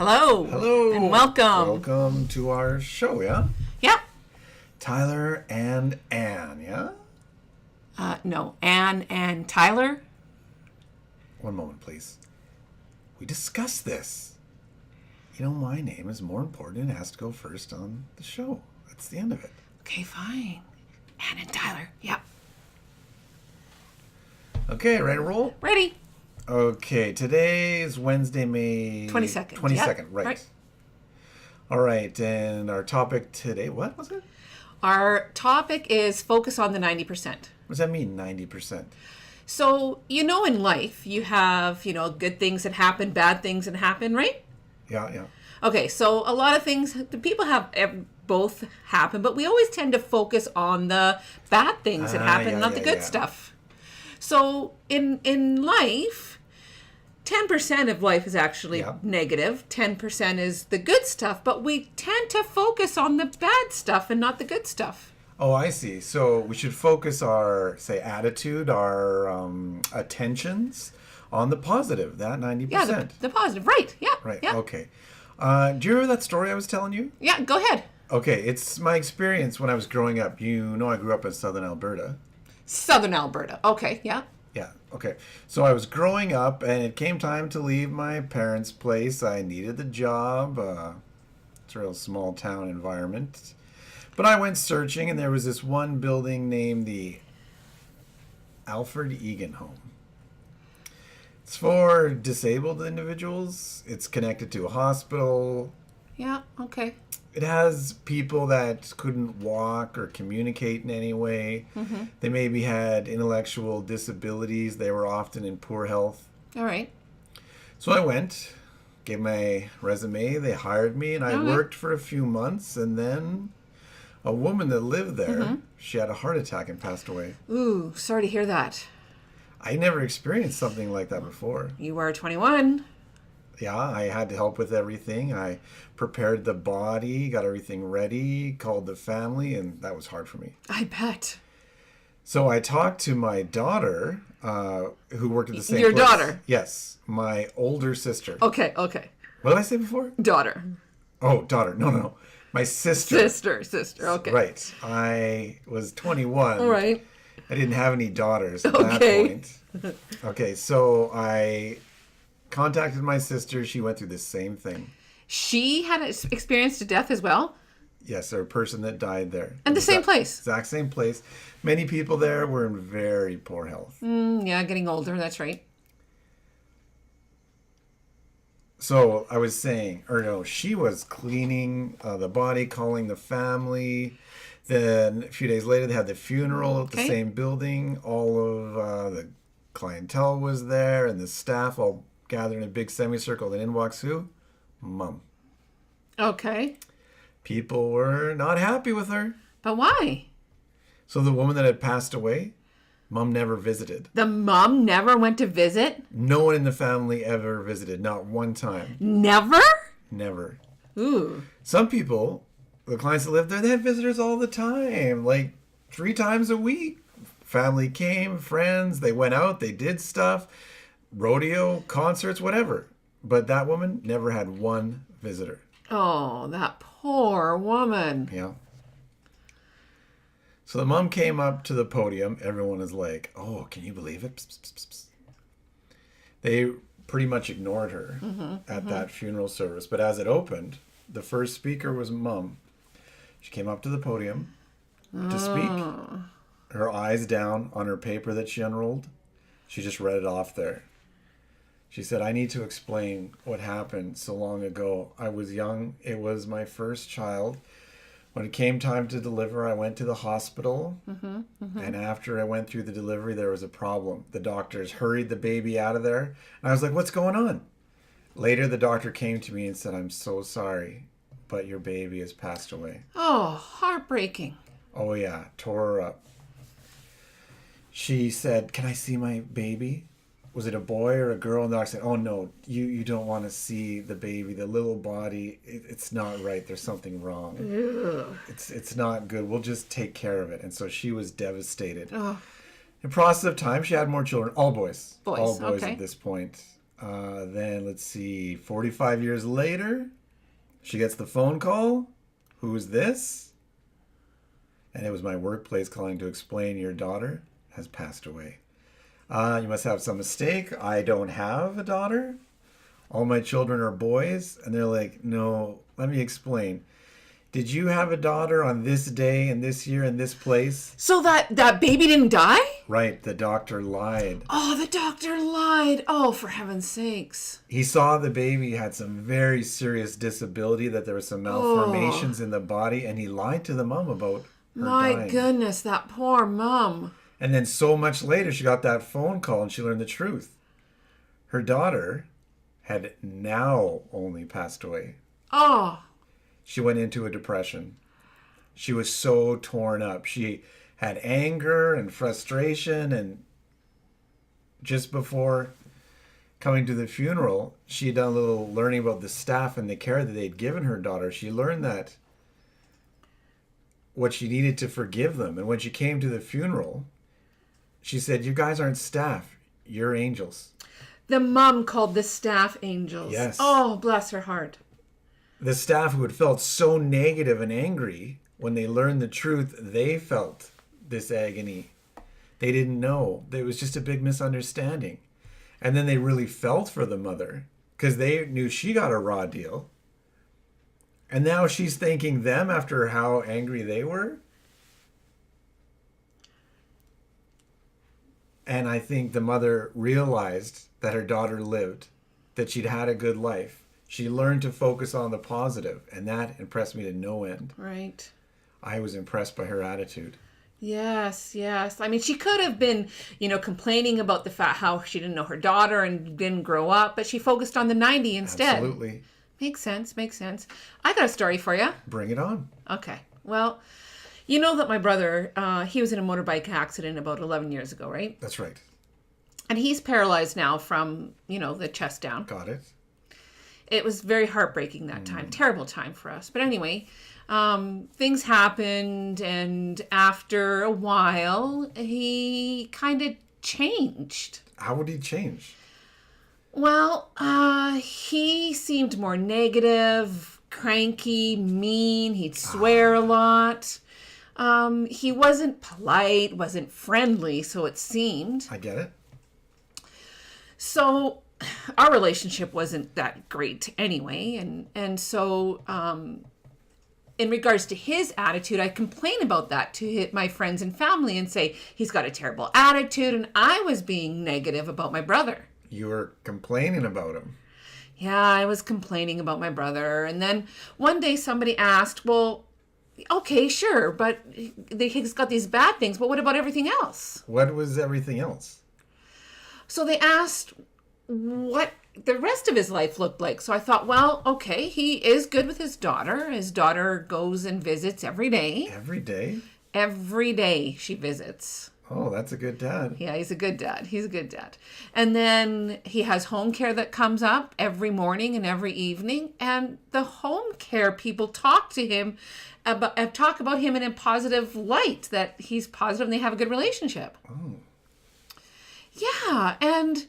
Hello. Hello. And welcome. Welcome to our show, yeah? Yeah. Tyler and Ann, yeah? No, Ann and Tyler. One moment, please. We discussed this. You know, my name is more important and has to go first on the show. That's the end of it. Okay, fine. Ann and Tyler. Yeah. Okay, ready to roll? Ready? Okay, today is Wednesday, May 22nd. 22nd, Yeah. right. All right, and our topic today, what was it? Our topic is focus on the 90%. What does that mean, 90%? So, in life, you have, good things that happen, bad things that happen, right? Yeah. Okay, so a lot of things, the people have both happen, but we always tend to focus on the bad things that happen, not the good stuff. So in life, 10% of life is actually negative, 10% is the good stuff, but we tend to focus on the bad stuff and not the good stuff. Oh, I see. So we should focus our, say, attitude, our attentions on the positive, that 90%. Yeah, the positive, right, yeah. Right, yeah. okay. Do you remember that story I was telling you? Yeah, go ahead. Okay, it's my experience when I was growing up. You know I grew up in southern Alberta. Southern Alberta, okay, yeah. Yeah, okay. So I was growing up, and it came time to leave my parents' place. I needed the job. It's a real small town environment. But I went searching, and there was this one building named the Alfred Egan Home. It's for disabled individuals. It's connected to a hospital. Yeah, okay. It has people that couldn't walk or communicate in any way. Mm-hmm. They maybe had intellectual disabilities. They were often in poor health. All right. So I went, gave my resume. They hired me, and I worked for a few months. And then a woman that lived there, she had a heart attack and passed away. Ooh, sorry to hear that. I never experienced something like that before. You were 21. Yeah, I had to help with everything. I prepared the body, got everything ready, called the family, and that was hard for me. I bet. So I talked to my daughter, who worked at the same place. Your daughter? Yes, my older sister. Okay. What did I say before? Daughter. Oh, daughter. No. My sister. Sister, okay. Right. I was 21. All right. I didn't have any daughters at that point. Okay, so I contacted my sister. She went through the same thing. She had experienced a death as well? Yes, there was a person that died there. And the same place? Exact same place. Many people there were in very poor health. Yeah, getting older, that's right. So I was saying, she was cleaning the body, calling the family. Then a few days later, they had the funeral at the same building. All of the clientele was there, and the staff all gathered in a big semicircle. And in walks who? Mom. Okay. People were not happy with her. But why? So the woman that had passed away, Mom never visited. The mom never went to visit? No one in the family ever visited, not one time. Never? Never. Ooh. Some people, the clients that lived there, they had visitors all the time, like 3 times a week. Family came, friends, they went out, they did stuff, rodeo, concerts, whatever. But that woman never had one visitor. Oh, that poor woman. Yeah. So the mom came up to the podium. Everyone is like, oh, can you believe it? Psst, psst, psst, psst. They pretty much ignored her at that funeral service. But as it opened, the first speaker was Mom. She came up to the podium to speak. Her eyes down on her paper that she unrolled. She just read it off there. She said, I need to explain what happened so long ago. I was young. It was my first child. When it came time to deliver, I went to the hospital. And after I went through the delivery, there was a problem. The doctors hurried the baby out of there. And I was like, what's going on? Later, the doctor came to me and said, I'm so sorry, but your baby has passed away. Oh, heartbreaking. Oh, yeah. Tore her up. She said, can I see my baby? Was it a boy or a girl? And the doctor said, oh, no, you don't want to see the baby. The little body, it's not right. There's something wrong. It's not good. We'll just take care of it. And so she was devastated. In the process of time, she had more children. All boys. All boys okay. at this point. Then let's see, 45 years later, she gets the phone call. Who's this? And it was my workplace calling to explain your daughter has passed away. You must have some mistake. I don't have a daughter. All my children are boys. And they're like, no, let me explain. Did you have a daughter on this day and this year and this place? So that baby didn't die? Right, the doctor lied. Oh, the doctor lied. Oh, for heaven's sakes. He saw the baby had some very serious disability, that there were some malformations in the body, and he lied to the mom about her My dying. goodness, that poor mom. And then so much later, she got that phone call and she learned the truth. Her daughter had now only passed away. Oh. She went into a depression. She was so torn up. She had anger and frustration, and just before coming to the funeral, she had done a little learning about the staff and the care that they'd given her daughter. She learned that what she needed to forgive them. And when she came to the funeral, she said, you guys aren't staff, you're angels. The mom called the staff angels. Yes. Oh, bless her heart. The staff who had felt so negative and angry, when they learned the truth, they felt this agony. They didn't know. It was just a big misunderstanding. And then they really felt for the mother because they knew she got a raw deal. And now she's thanking them after how angry they were. And I think the mother realized that her daughter lived, that she'd had a good life. She learned to focus on the positive, and that impressed me to no end. Right. I was impressed by her attitude. Yes, yes. I mean, she could have been, complaining about the fact how she didn't know her daughter and didn't grow up, but she focused on the 90 instead. Absolutely. Makes sense, makes sense. I got a story for you. Bring it on. Okay. Well, you know that my brother, he was in a motorbike accident about 11 years ago, right? That's right. And he's paralyzed now from, the chest down. Got it. It was very heartbreaking that time. Terrible time for us. But anyway, things happened, and after a while, he kind of changed. How would he change? Well, he seemed more negative, cranky, mean. He'd swear a lot. He wasn't polite, wasn't friendly, so it seemed. I get it. So our relationship wasn't that great anyway. And so in regards to his attitude, I complain about that to my friends and family and say, he's got a terrible attitude. And I was being negative about my brother. You were complaining about him. Yeah, I was complaining about my brother. And then one day somebody asked, well, okay, sure, but he's got these bad things, but what about everything else? What was everything else? So they asked what the rest of his life looked like. So I thought, well, okay, he is good with his daughter. His daughter goes and visits every day. Every day? Every day she visits. Oh, that's a good dad. Yeah, he's a good dad. He's a good dad. And then he has home care that comes up every morning and every evening. And the home care people talk about him in a positive light, that he's positive and they have a good relationship. Oh. Yeah, and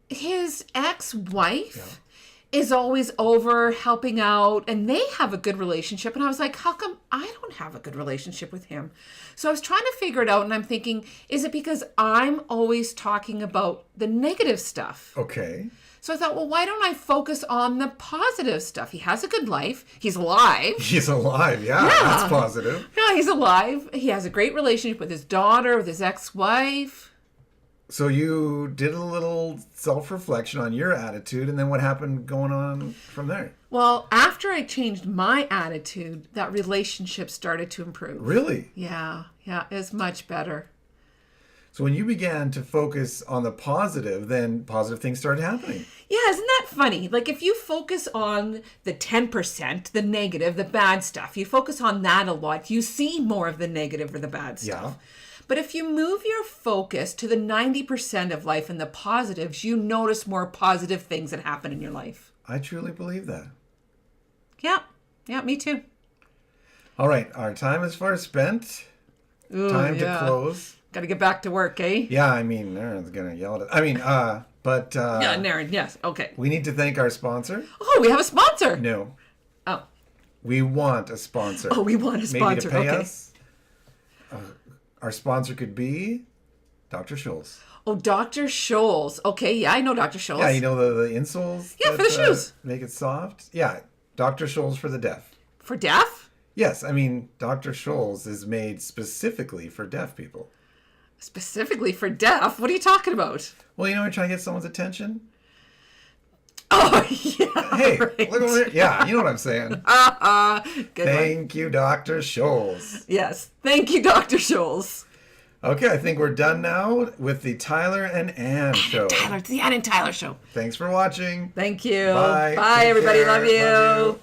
his ex-wife is always over helping out, and they have a good relationship. And I was like, how come I don't have a good relationship with him? So I was trying to figure it out, and I'm thinking, is it because I'm always talking about the negative stuff? Okay. So I thought, well, why don't I focus on the positive stuff? He has a good life. He's alive. He's alive. Yeah, that's positive. Yeah, he's alive. He has a great relationship with his daughter, with his ex-wife. So you did a little self-reflection on your attitude, and then what happened going on from there? Well, after I changed my attitude, that relationship started to improve. Really? Yeah, it was much better. So when you began to focus on the positive, then positive things started happening. Yeah, isn't that funny? Like if you focus on the 10%, the negative, the bad stuff, you focus on that a lot, you see more of the negative or the bad stuff. Yeah. But if you move your focus to the 90% of life and the positives, you notice more positive things that happen in your life. I truly believe that. Yeah, me too. All right, our time is far spent. Ooh, Time to close. Got to get back to work, eh? Yeah, I mean, everyone's going to yell at us. I mean, But Yeah, Naren, yes. Okay. we need to thank our sponsor. Oh, we have a sponsor. No, Oh. we want a sponsor. Oh, we want a Maybe sponsor. to pay Okay. us. Our sponsor could be Dr. Scholl's. Oh, Dr. Scholl's. Okay, yeah, I know Dr. Scholl's. Yeah, you know the insoles? Yeah, for the shoes. Make it soft? Yeah, Dr. Scholl's for the deaf. For deaf? Yes, I mean, Dr. Scholl's is made specifically for deaf people. Specifically for deaf? What are you talking about? Well, you know, you're trying to get someone's attention. Oh, yeah. Hey, right. look over here. Yeah, you know what I'm saying. Good one. Thank you, Dr. Scholl's. Yes. Thank you, Dr. Scholl's. Okay, I think we're done now with the Tyler and Ann show. Tyler, it's the Ann and Tyler show. Thanks for watching. Thank you. Bye. Bye, Take everybody. care. Love you. Love you.